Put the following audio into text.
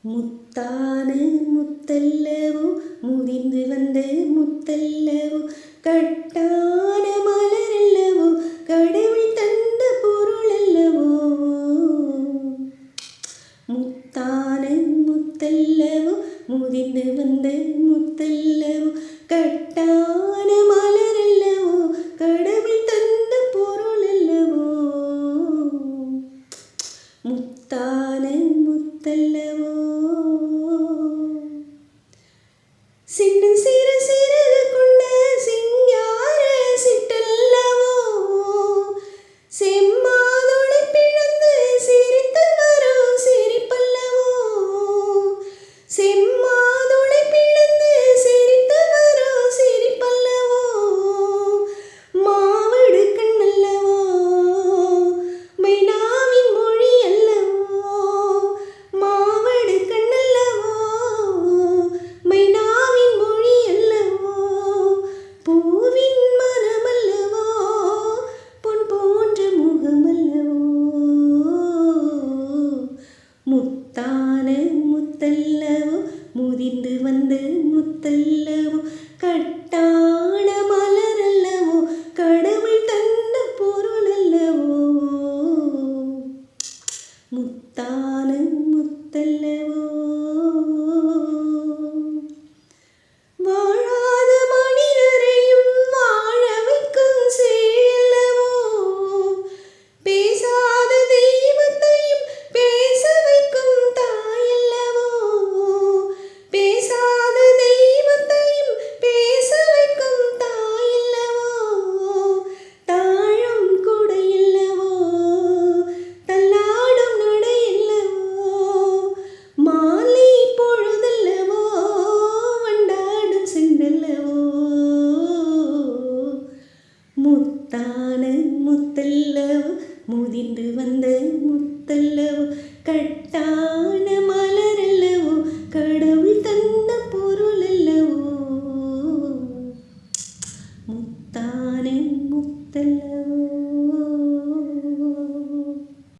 முத்தான முத்தல்லவோ முதிர்ந்து வந்த முத்தல்லவோ கட்டான மலரல்லவோ கடவுள் தந்த பொருளல்லவோ. முத்தான முத்தல்லவோ முதிர்ந்து வந்த முத்தல்லவோ கட்டான மலரல்லவோ கடவுள் தந்த பொருளல்லவோ. முத்தான முத்தல்லவோ சின்ன சிறு சிறகு கொண்ட சிங்கார சிட்டல்லவோ செம்மாதுளை பிளந்து சிரித்து வரும் சிரிப்பல்லவோ. செம்மாதுளை பிளந்து சிரித்து வரும் சிரிப்பல்லவோ. மாவடு கண்ணல்லவோ மைனாவின் மொழி அல்லவோ. மாவடு கண்ணல்லவோ மைனாவின் மொழி அல்லவோ. பூவின் மனமல்லவோ பொன் போன்ற முகமல்லவோ. முத்தான முத்தல்லவோ முதிர்ந்து வந்த முத்தல்லவோ கட்டான மலரல்லவோ கடவுள் தந்த பொருளல்லவோ. முத்தான முத்தல்லவோ வாழாத மனிதரையும் வாழ வைக்கும் செயலவோ. பேசாத தெய்வத்தையும் பேச வைக்கும் தாயல்லவோ. பேசாத தெய்வத்தையும் பேச வைக்கும் தாயல்லவோ. தாழம் கொடையல்லவோ தள்ளாடும் நடையல்லவோ. மாலை பொழுதல்லவோ வண்டாடும் செண்டல்லவோ. முத்தான முத்தல்லவோ முதிர்ந்து வந்த முத்தல்லவோ கட்டான மலரல்லவோ கடவுள் தந்த பொருளல்லவோ. முத்தான முத்தல்லவோ.